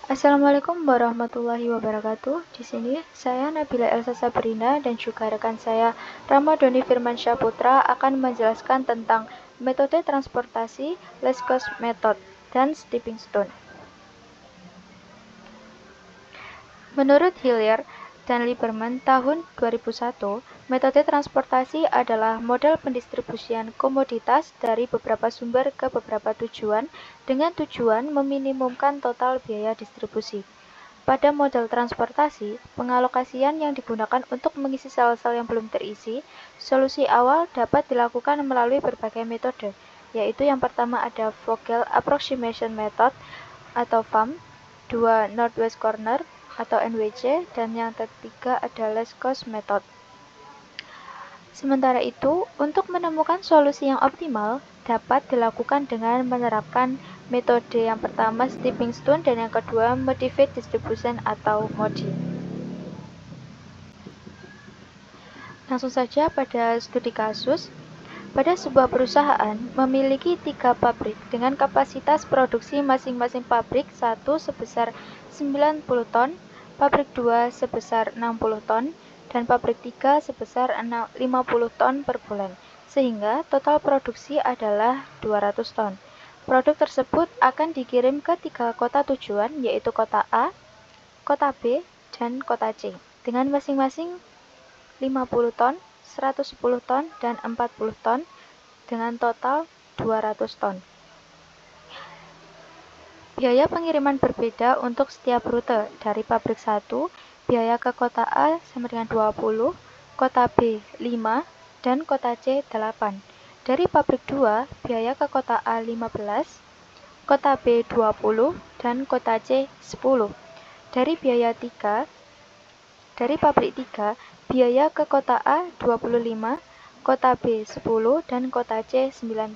Assalamualaikum warahmatullahi wabarakatuh. Di sini saya Nabila Elsa Sabrina dan juga rekan saya Ramadhani Firmansyah Putra akan menjelaskan tentang metode transportasi, Least Cost Method, dan Stepping Stone. Menurut Hillier dan Lieberman tahun 2001, metode transportasi adalah model pendistribusian komoditas dari beberapa sumber ke beberapa tujuan dengan tujuan meminimumkan total biaya distribusi. Pada model transportasi, pengalokasian yang digunakan untuk mengisi sel-sel yang belum terisi, solusi awal dapat dilakukan melalui berbagai metode, yaitu yang pertama ada Vogel Approximation Method atau VAM, 2 Northwest Corner atau NWC, dan yang ketiga ada Least Cost Method. Sementara itu, untuk menemukan solusi yang optimal, dapat dilakukan dengan menerapkan metode yang pertama Stepping Stone dan yang kedua Modified Distribution atau MODI. Langsung saja pada studi kasus. Pada sebuah perusahaan memiliki 3 pabrik dengan kapasitas produksi masing-masing pabrik 1 sebesar 90 ton, pabrik 2 sebesar 60 ton, dan pabrik 3 sebesar 50 ton per bulan, sehingga total produksi adalah 200 ton. Produk tersebut akan dikirim ke 3 kota tujuan, yaitu kota A, kota B, dan kota C, dengan masing-masing 50 ton, 110 ton, dan 40 ton, dengan total 200 ton. Biaya pengiriman berbeda untuk setiap rute. Dari pabrik 1, biaya ke kota A sama dengan 20, kota B 5, dan kota C 8. Dari pabrik 2, biaya ke kota A 15, kota B 20, dan kota C 10. Dari pabrik 3, biaya ke kota A 25, kota B 10, dan kota C 19.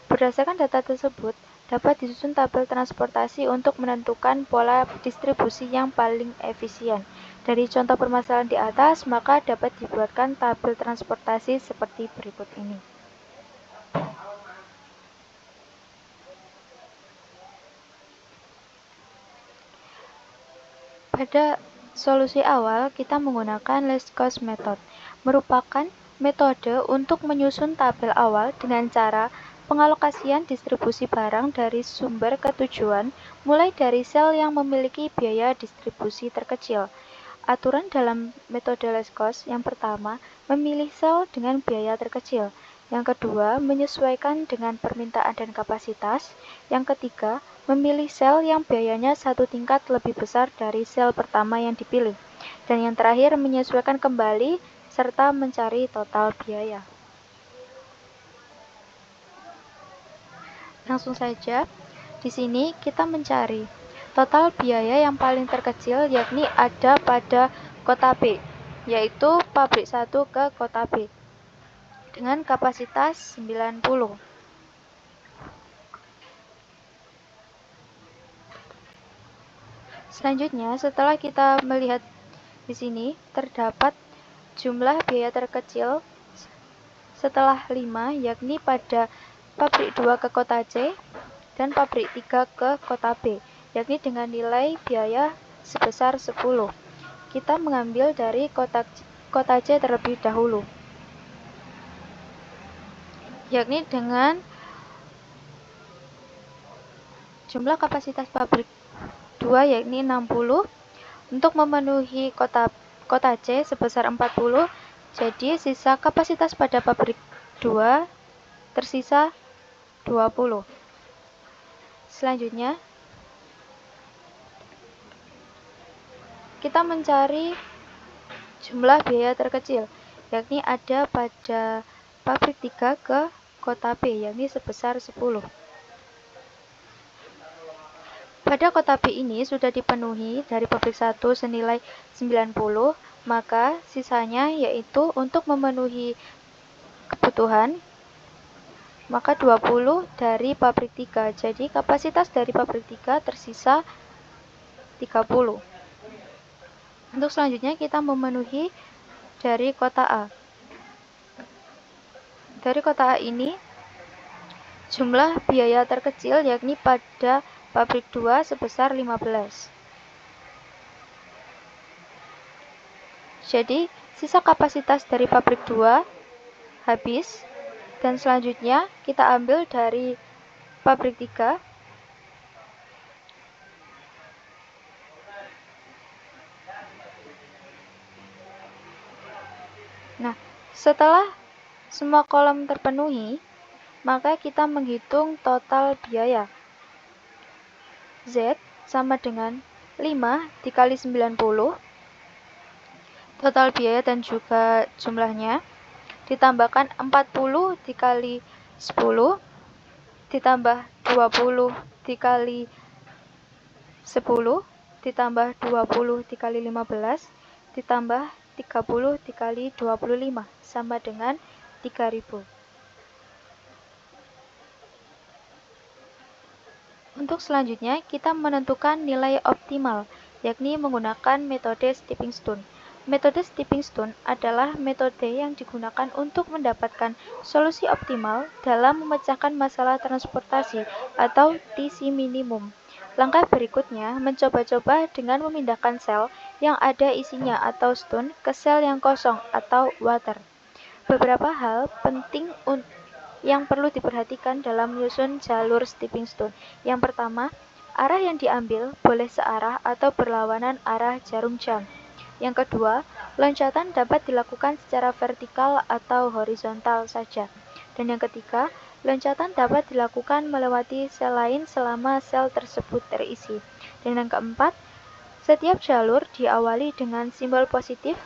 Berdasarkan data tersebut, dapat disusun tabel transportasi untuk menentukan pola distribusi yang paling efisien. Dari contoh permasalahan di atas, maka dapat dibuatkan tabel transportasi seperti berikut ini. Pada solusi awal, kita menggunakan Least Cost Method, merupakan metode untuk menyusun tabel awal dengan cara pengalokasian distribusi barang dari sumber ke tujuan, mulai dari sel yang memiliki biaya distribusi terkecil. Aturan dalam metode Least Cost yang pertama, memilih sel dengan biaya terkecil. Yang kedua, menyesuaikan dengan permintaan dan kapasitas. Yang ketiga, memilih sel yang biayanya satu tingkat lebih besar dari sel pertama yang dipilih. Dan yang terakhir, menyesuaikan kembali serta mencari total biaya. Langsung saja, di sini kita mencari total biaya yang paling terkecil, yakni ada pada kota B, yaitu pabrik 1 ke kota B dengan kapasitas 90. Selanjutnya, setelah kita melihat di sini terdapat jumlah biaya terkecil setelah 5, yakni pada pabrik 2 ke kota C dan pabrik 3 ke kota B, yakni dengan nilai biaya sebesar 10. Kita mengambil dari kota C terlebih dahulu, yakni dengan jumlah kapasitas pabrik 2 yakni 60 untuk memenuhi kota C sebesar 40, jadi sisa kapasitas pada pabrik 2 tersisa 20. Selanjutnya, kita mencari jumlah biaya terkecil, yakni ada pada pabrik 3 ke kota B, yakni sebesar 10. Pada kota B ini sudah dipenuhi dari pabrik 1 senilai 90, maka sisanya yaitu untuk memenuhi kebutuhan, maka 20 dari pabrik 3. Jadi kapasitas dari pabrik 3 tersisa 30. Untuk selanjutnya kita memenuhi dari kota A. Dari kota A ini jumlah biaya terkecil yakni pada pabrik 2 sebesar 15. Jadi, sisa kapasitas dari pabrik 2 habis, dan selanjutnya kita ambil dari pabrik 3. Nah, setelah semua kolom terpenuhi, maka kita menghitung total biaya. Z sama dengan 5 dikali 90, total biaya dan juga jumlahnya, ditambahkan 40 dikali 10, ditambah 20 dikali 10, ditambah 20 dikali 15, ditambah 30 dikali 25, sama dengan 3000. Untuk selanjutnya, kita menentukan nilai optimal, yakni menggunakan metode stepping stone. Metode stepping stone adalah metode yang digunakan untuk mendapatkan solusi optimal dalam memecahkan masalah transportasi atau TC minimum. Langkah berikutnya mencoba-coba dengan memindahkan sel yang ada isinya atau stone ke sel yang kosong atau water. Beberapa hal penting yang perlu diperhatikan dalam menyusun jalur stepping stone. Yang pertama, arah yang diambil boleh searah atau berlawanan arah jarum jam. Yang kedua, loncatan dapat dilakukan secara vertikal atau horizontal saja. Dan yang ketiga, loncatan dapat dilakukan melewati sel lain selama sel tersebut terisi. Dan yang keempat, setiap jalur diawali dengan simbol positif,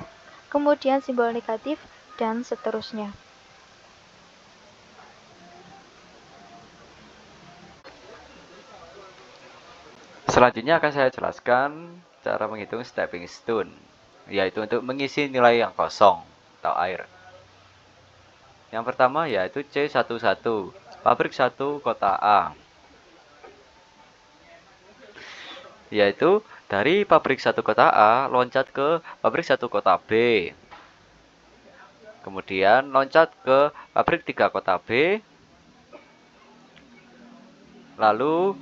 kemudian simbol negatif, dan seterusnya. Selanjutnya akan saya jelaskan cara menghitung stepping stone, yaitu untuk mengisi nilai yang kosong atau air. Yang pertama yaitu C11, pabrik 1 kota A. Yaitu dari pabrik 1 kota A loncat ke pabrik 1 kota B. Kemudian loncat ke pabrik 3 kota B. Lalu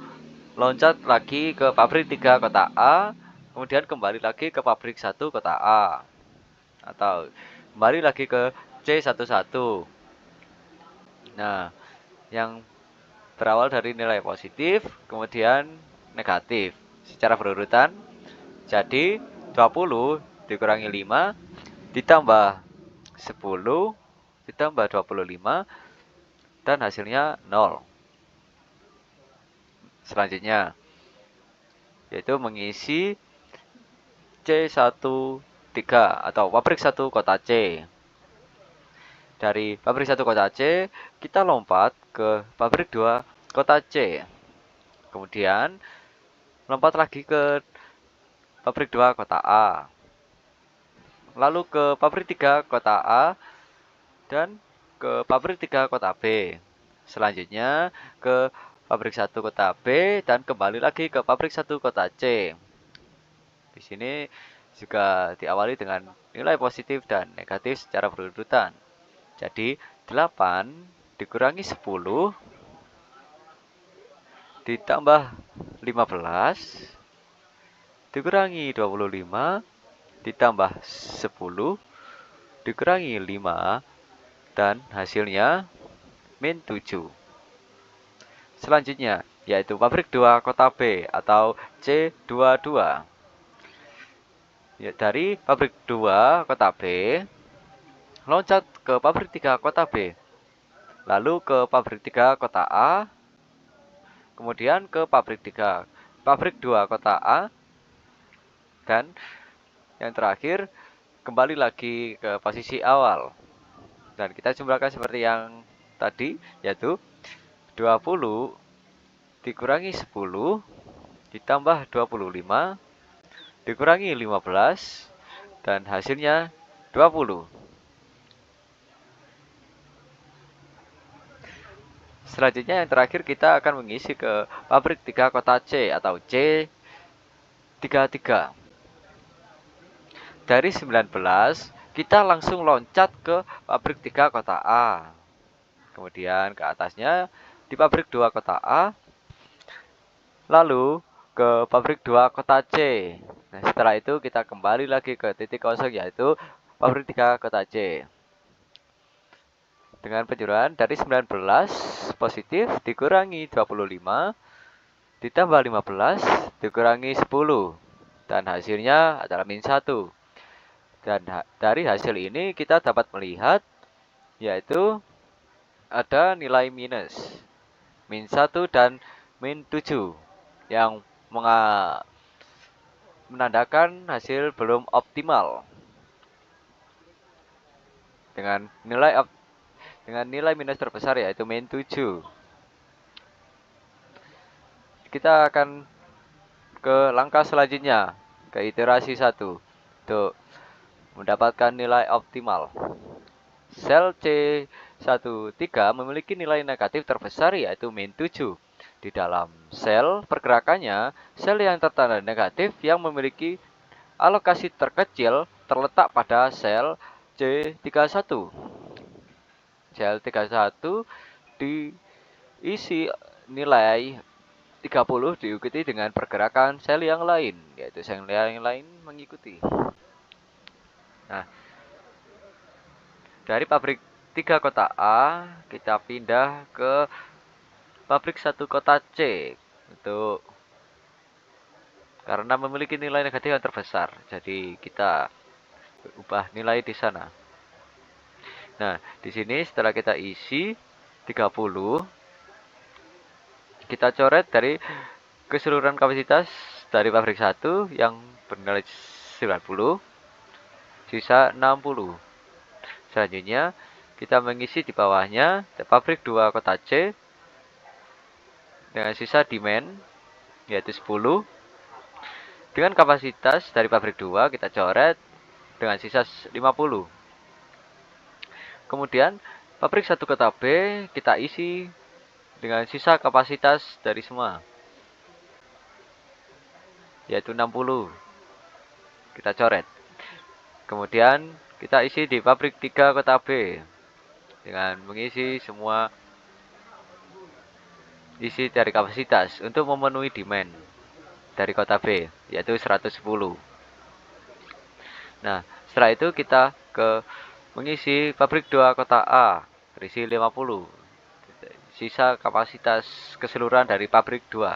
loncat lagi ke pabrik 3 kota A. Kemudian kembali lagi ke pabrik 1 kota A. Atau kembali lagi ke C11. Nah, yang berawal dari nilai positif, kemudian negatif secara berurutan. Jadi 20 dikurangi 5 ditambah 10 ditambah 25 dan hasilnya 0. Selanjutnya yaitu mengisi C13 atau pabrik 1 kota C. Dari pabrik 1 kota C, kita lompat ke pabrik 2 kota C. Kemudian lompat lagi ke pabrik 2 kota A. Lalu ke pabrik 3 kota A dan ke pabrik 3 kota B. Selanjutnya ke pabrik 1 kota B dan kembali lagi ke pabrik 1 kota C. Di sini juga diawali dengan nilai positif dan negatif secara berurutan. Jadi 8 dikurangi 10 ditambah 15 dikurangi 25 ditambah 10 dikurangi 5 dan hasilnya min 7. Selanjutnya yaitu pabrik 2 kota B atau C22. Ya, dari pabrik 2 kota B loncat ke pabrik 3 kota B. Lalu ke pabrik 3 kota A. Kemudian ke pabrik 2 kota A. Dan yang terakhir kembali lagi ke posisi awal. Dan kita jumlahkan seperti yang tadi, yaitu 20 dikurangi 10 ditambah 25 dikurangi 15 dan hasilnya 20. Selanjutnya yang terakhir kita akan mengisi ke pabrik 3 kota C atau C33. Dari 19 kita langsung loncat ke pabrik 3 kota A. Kemudian ke atasnya di pabrik 2 kota A. Lalu ke pabrik 2 kota C. Nah, setelah itu kita kembali lagi ke titik kosong, yaitu pabrik 3 kota C. Dengan penjuruan dari 19 positif dikurangi 25 ditambah 15 dikurangi 10. Dan hasilnya adalah min 1. Dan dari hasil ini kita dapat melihat yaitu ada nilai minus min 1 dan min 7 yang menandakan hasil belum optimal. Dengan nilai minus terbesar yaitu min 7. Kita akan ke langkah selanjutnya, ke iterasi 1 untuk mendapatkan nilai optimal. Sel C13 memiliki nilai negatif terbesar yaitu min 7. Di dalam sel pergerakannya, sel yang tertanda negatif yang memiliki alokasi terkecil terletak pada sel C31. Sel 31 diisi nilai 30 diikuti dengan pergerakan sel yang lain, yaitu sel yang lain mengikuti. Nah, dari pabrik 3 kota A, kita pindah ke pabrik 1 kota C untuk karena memiliki nilai negatif yang terbesar. Jadi kita ubah nilai di sana. Nah, di sini setelah kita isi 30, kita coret dari keseluruhan kapasitas dari pabrik 1 yang bernilai 90, sisa 60. Selanjutnya, kita mengisi di bawahnya pabrik 2 kota C dengan sisa demand yaitu 10. Dengan kapasitas dari pabrik 2 kita coret dengan sisa 50. Kemudian, pabrik 1 kota B kita isi dengan sisa kapasitas dari semua yaitu 60. Kita coret. Kemudian kita isi di pabrik 3 kota B dengan mengisi semua isi dari kapasitas untuk memenuhi demand dari kota B yaitu 110. Nah, setelah itu kita mengisi pabrik 2 kota A berisi 50. Sisa kapasitas keseluruhan dari pabrik 2.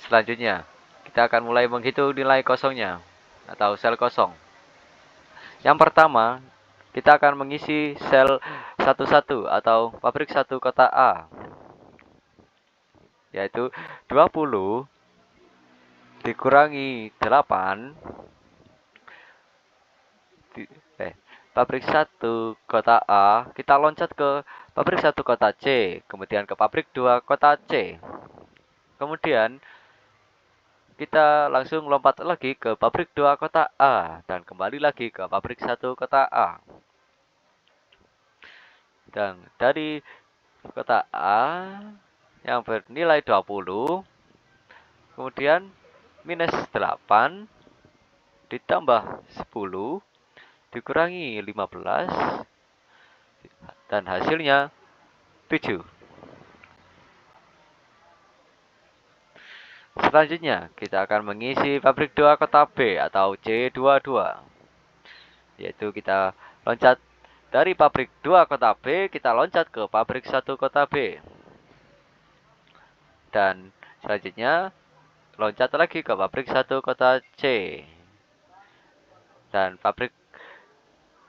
Selanjutnya, kita akan mulai menghitung nilai kosongnya atau sel kosong. Yang pertama, kita akan mengisi sel 11 atau pabrik 1 kota A, yaitu 20 dikurangi 8 pabrik 1 kota A, kita loncat ke pabrik 1 kota C, kemudian ke pabrik 2 kota C. Kemudian kita langsung lompat lagi ke pabrik 2 kota A dan kembali lagi ke pabrik 1 kota A. Dan dari kota A yang bernilai 20, kemudian minus 8 ditambah 10 dikurangi 15 dan hasilnya 7. Selanjutnya, kita akan mengisi pabrik 2 kota B atau C22. Yaitu kita loncat dari pabrik 2 kota B, kita loncat ke pabrik 1 kota B. Dan selanjutnya, loncat lagi ke pabrik 1 kota C. Dan pabrik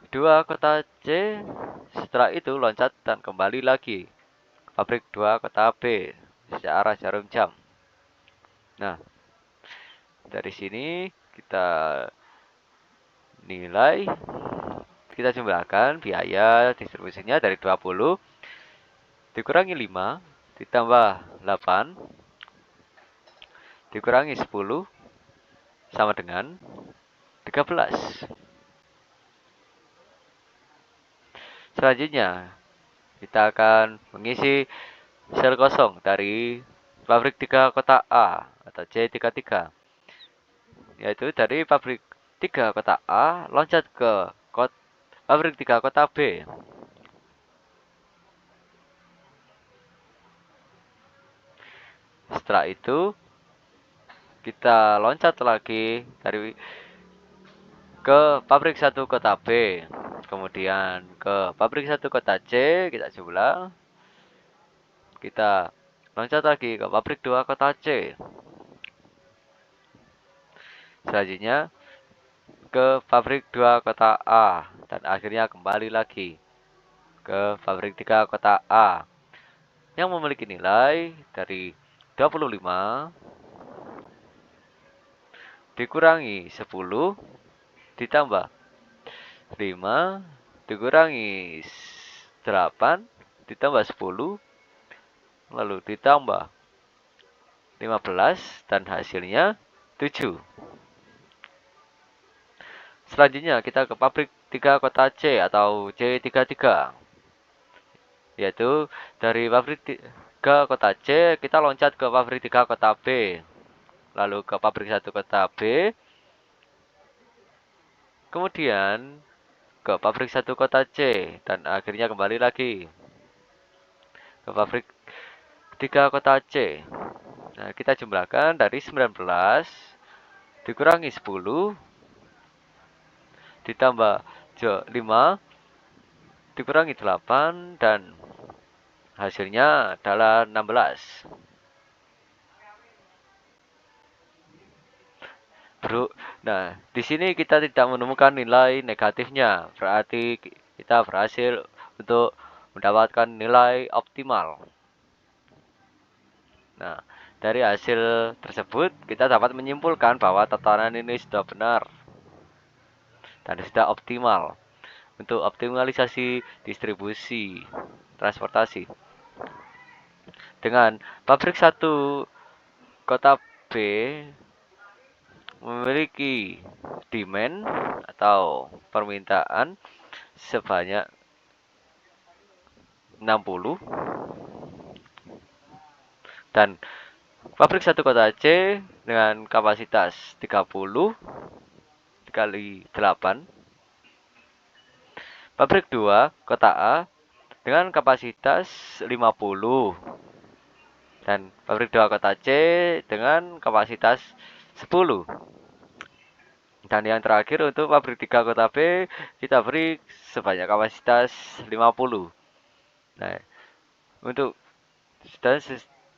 2 kota C, setelah itu loncat dan kembali lagi ke pabrik 2 kota B searah jarum jam. Nah, dari sini kita nilai, kita jumlahkan biaya distribusinya dari 20 dikurangi 5 ditambah 8 dikurangi 10 sama dengan 13. Selanjutnya, kita akan mengisi sel kosong dari pabrik 3 kota A atau C33. Yaitu dari pabrik 3 kota A loncat ke pabrik 3 kota B. setelah itu kita loncat lagi ke pabrik 1 kota B. Kemudian ke pabrik 1 kota C, kita jumlah. Kita loncat lagi ke pabrik 2 kota C. Selanjutnya ke pabrik 2 kota A. Dan akhirnya kembali lagi ke pabrik 3 kota A. Yang memiliki nilai dari 25 dikurangi 10 ditambah 5 dikurangi 8 ditambah 10 lalu ditambah 15 dan hasilnya 7. Selanjutnya kita ke pabrik 3 kota C atau C33. Yaitu dari pabrik 3 kota C kita loncat ke pabrik 3 kota B. Lalu ke pabrik 1 kota B. Kemudian ke pabrik 1 kota C dan akhirnya kembali lagi ke pabrik 3 kota C. Nah, kita jumlahkan dari 19 dikurangi 10 ditambah 5 dikurangi 8 dan hasilnya adalah 16. Bro, nah di sini kita tidak menemukan nilai negatifnya, berarti kita berhasil untuk mendapatkan nilai optimal. Nah, dari hasil tersebut kita dapat menyimpulkan bahwa tatanan ini sudah benar dan sudah optimal untuk optimalisasi distribusi transportasi. Dengan pabrik 1 kota B memiliki demand atau permintaan sebanyak 60 dan pabrik 1 kota C dengan kapasitas 30 dikali 8. Pabrik 2 kota A dengan kapasitas 50 dan pabrik 2 kota C dengan kapasitas 10. Dan yang terakhir untuk pabrik 3 kota B kita beri sebanyak kapasitas 50. Nah, untuk dan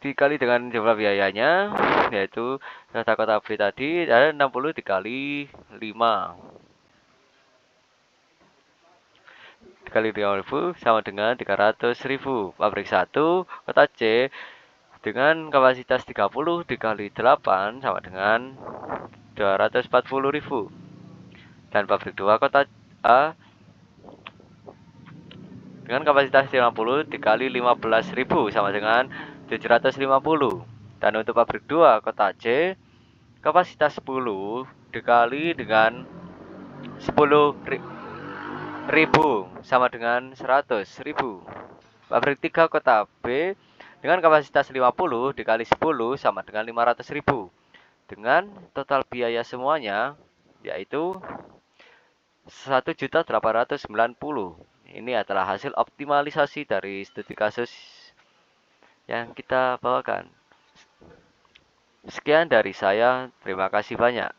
dikali dengan jumlah biayanya yaitu data kota B tadi ada 60 dikali 5 dikali 5.000 sama dengan 300.000. Pabrik 1 kota C dengan kapasitas 30 dikali 8 sama dengan 240.000. Dan pabrik 2 kota A dengan kapasitas 50 dikali 15.000 sama dengan 750. Dan untuk pabrik 2 kota C kapasitas 10 dikali dengan 10.000 sama dengan 100.000. Pabrik 3 kota B dengan kapasitas 50 dikali 10 sama dengan 500.000. Dengan total biaya semuanya yaitu 1.890.000. Ini adalah hasil optimalisasi dari studi kasus yang kita bawakan. Sekian dari saya, terima kasih banyak.